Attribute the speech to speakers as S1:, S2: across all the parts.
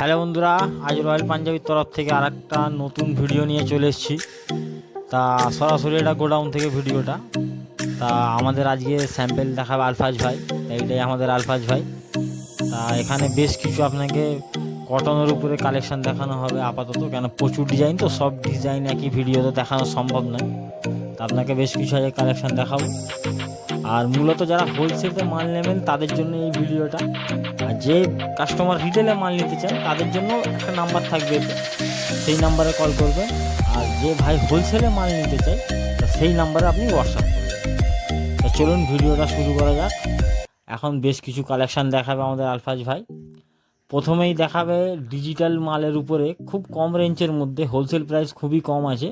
S1: Hello বন্ধুরা, আজ royal পাঞ্জাবির তরফ থেকে আরেকটা নতুন ভিডিও নিয়ে চলে এসেছি। তা সরাসরি এটা গোডাউন থেকে ভিডিওটা। তা আমাদের আজকে স্যাম্পেল দেখাবে আলফাজ ভাই। এইটাই আমাদের আলফাজ ভাই। তা এখানে বেশ কিছু আপনাকে কটনের উপরে কালেকশান দেখানো হবে আপাতত, কেন প্রচুর ডিজাইন, তো সব ডিজাইন একই ভিডিওতে দেখানো সম্ভব নয়। তা আপনাকে বেশ কিছু আজকে কালেকশান দেখাবো। আর মূলত যারা হোলসেলে মাল নেবেন তাদের জন্য এই ভিডিওটা। আর যে কাস্টমার রিটেলে মাল নিতে চান তাদের জন্য একটা নাম্বার থাকবে, সেই নাম্বারে কল করবেন। আর যে ভাই হোলসেলে মাল নিতে চাই তা সেই নাম্বারে আপনি হোয়াটসঅ্যাপ করবেন। তো চলুন ভিডিওটা শুরু করা যাক। এখন বেশ কিছু কালেকশান দেখাবে আমাদের আলফাজ ভাই। প্রথমেই দেখাবে ডিজিটাল মালের উপরে খুব কম রেঞ্জের মধ্যে, হোলসেল প্রাইস খুবই কম আছে।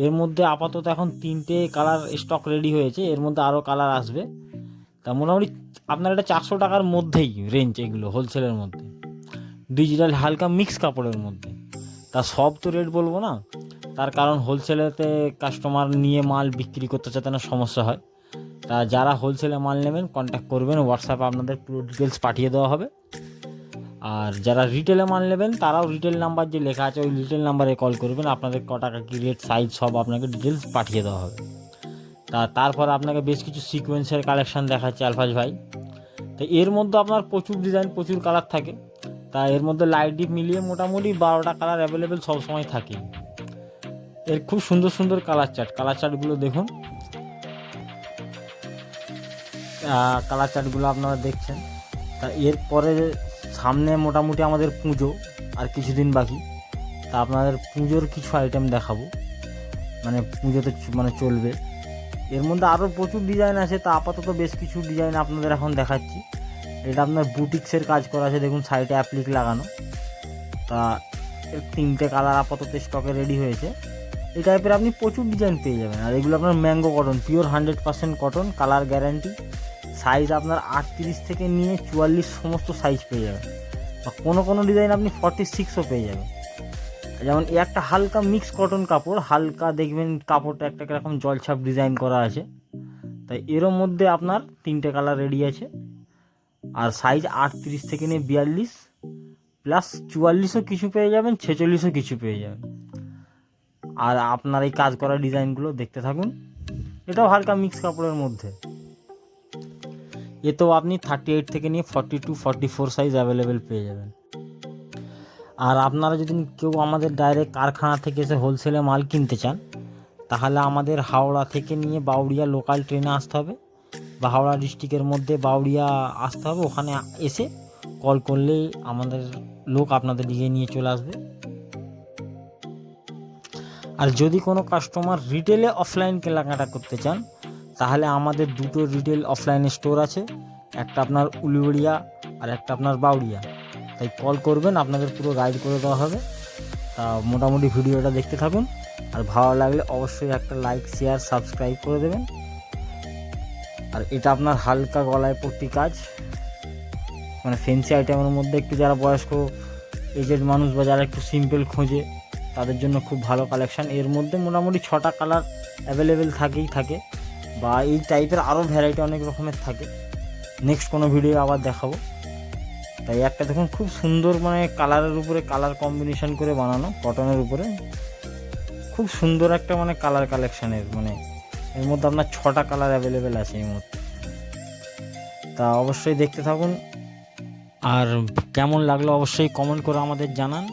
S1: এর মধ্যে আপাতত এখন 3টে কালার স্টক রেডি হয়েছে, এর মধ্যে আরও কালার আসবে। তা মোটামুটি আপনার এটা 400 টাকার মধ্যেই রেঞ্জ, এগুলো হোলসেলের মধ্যে, ডিজিটাল হালকা মিক্স কাপড়ের মধ্যে। তা সব তো রেট বলবো না, তার কারণ হোলসেলেতে কাস্টমার নিয়ে মাল বিক্রি করতে চাতে না, সমস্যা হয়। তা যারা হোলসেলে মাল নেবেন কন্ট্যাক্ট করবেন, হোয়াটসঅ্যাপে আপনাদের পুরো ডিটেলস পাঠিয়ে দেওয়া হবে। আর যারা রিটেলে মাল নেবেন তারাও রিটেল নাম্বার যে লেখা আছে ওই রিটেল নাম্বারে কল করবেন, আপনাদের ক টাকা কী রেট, সাইজ সব আপনাকে ডিটেলস পাঠিয়ে দেওয়া হবে। তারপর আপনাকে বেশ কিছু সিকোয়েন্সের কালেকশান দেখাচ্ছে আলফাজ ভাই। তো এর মধ্যে আপনার প্রচুর ডিজাইন, প্রচুর কালার থাকে। তা এর মধ্যে লাইট ডিপ মিলিয়ে মোটামুটি 12টা কালার অ্যাভেলেবেল সবসময় থাকে। এর খুব সুন্দর সুন্দর কালার চার্টগুলো দেখুন। কালার চার্টগুলো আপনারা দেখছেন। তা এরপরে সামনে মোটামুটি আমাদের পুজো আর কিছুদিন বাকি। তা আপনাদের পুজোর কিছু আইটেম দেখাবো, মানে পুজোতে চলবে। এর মধ্যে আরও প্রচুর ডিজাইন আছে, তা আপাতত বেশ কিছু ডিজাইন আপনাদের এখন দেখাচ্ছি। এটা আপনার বুটিক্সের কাজ করা আছে, দেখুন সাইডে অ্যাপ্লিক লাগানো। তা এর 3টে কালার আপাতত স্টকে রেডি হয়েছে। এই টাইপের আপনি প্রচুর ডিজাইন পেয়ে যাবেন। আর এগুলো আপনার mango cotton, pure 100% cotton, colour guarantee. Size আপনার 38 থেকে নিয়ে 44 সমস্ত সাইজ পেয়ে যাবেন। বা কোনো ডিজাইন আপনি 46ও পেয়ে যাবেন। যেমন একটা হালকা মিক্স কটন কাপড়, হালকা দেখবেন কাপড়টা একটা এরকম জলছাপ ডিজাইন করা আছে। তাই এর মধ্যে আপনার 3টে কালার রেডি আছে। আর সাইজ 38 থেকে নিয়ে 42 প্লাস 44ও কিছু পেয়ে যাবেন, 46ও কিছু পেয়ে যাবেন। আর আপনার এই কাজ করা ডিজাইনগুলো দেখতে থাকুন। এটাও হালকা মিক্স কাপড়ের মধ্যে। এতেও আপনি 38 থেকে নিয়ে 42, 44 সাইজ অ্যাভেলেবেল পেয়ে যাবেন। আর আপনারা যদি কেউ আমাদের ডাইরেক্ট কারখানা থেকে এসে হোলসেলে মাল কিনতে চান, তাহলে আমাদের হাওড়া থেকে নিয়ে বাউড়িয়া লোকাল ট্রেনে আসতে হবে, বা হাওড়া ডিস্ট্রিক্টের মধ্যে বাউড়িয়া আসতে হবে। ওখানে এসে কল করলেই আমাদের লোক আপনাদের দিকে নিয়ে চলে আসবে। আর যদি কোনো কাস্টমার রিটেলে অফলাইন কেনাকাটা করতে চান, তাহলে আমাদের 2টো রিটেল অফলাইন স্টোর আছে, একটা আপনার উলুবেড়িয়া আর একটা আপনার বাউড়িয়া। তাই কল করবেন, আপনাদের পুরো গাইড করে দেওয়া হবে। তা মোটামুটি ভিডিওটা দেখতে থাকুন। আর ভালো লাগলে অবশ্যই একটা লাইক, শেয়ার, সাবস্ক্রাইব করে দেবেন। আর এটা আপনার হালকা গলায় পট্টি কাজ, মানে ফ্যান্সি আইটেমের মধ্যে একটু যারা বয়স্ক এজেড মানুষ বা যারা একটু সিম্পল খোঁজে তাদের জন্য খুব ভালো কালেকশান। এর মধ্যে মোটামুটি 6টা কালার অ্যাভেলেবেল থাকে, বা এই টাইপের আরও ভ্যারাইটি অনেক রকমের থাকে। নেক্সট কোনো ভিডিও আবার দেখাবো। তাই একটা দেখুন খুব সুন্দর, মানে কালারের উপরে কালার কম্বিনেশন করে বানানো, কটনের উপরে খুব সুন্দর একটা মানে কালার কালেকশানের, মানে এর মধ্যে আপনার 6টা কালার অ্যাভেলেবেল আছে এর মধ্যে। তা অবশ্যই দেখতে থাকুন। আর কেমন লাগলো অবশ্যই কমেন্ট করে আমাদের জানান।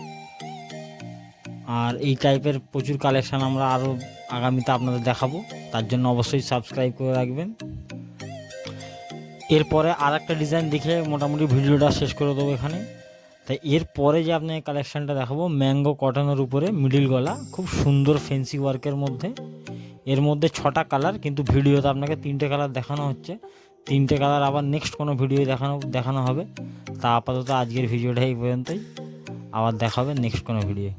S1: আর এই টাইপের প্রচুর কালেকশান আমরা আরও আগামীতে আপনাদের দেখাবো, তার জন্য অবশ্যই সাবস্ক্রাইব করে রাখবেন। এরপরে আর একটা ডিজাইন দেখে মোটামুটি ভিডিওটা শেষ করে দেবো এখানে। তাই এরপরে যে আপনাকে কালেকশানটা দেখাবো, ম্যাঙ্গো কটনের উপরে মিডিল গলা, খুব সুন্দর ফেন্সি ওয়ার্কের মধ্যে। এর মধ্যে 6টা কালার, কিন্তু ভিডিওতে আপনাকে 3টে কালার দেখানো হচ্ছে। 3টে কালার আবার নেক্সট কোনো ভিডিও দেখানো হবে। তা আপাতত আজকের ভিডিওটা এই পর্যন্তই, আবার দেখা হবে নেক্সট কোনো ভিডিও।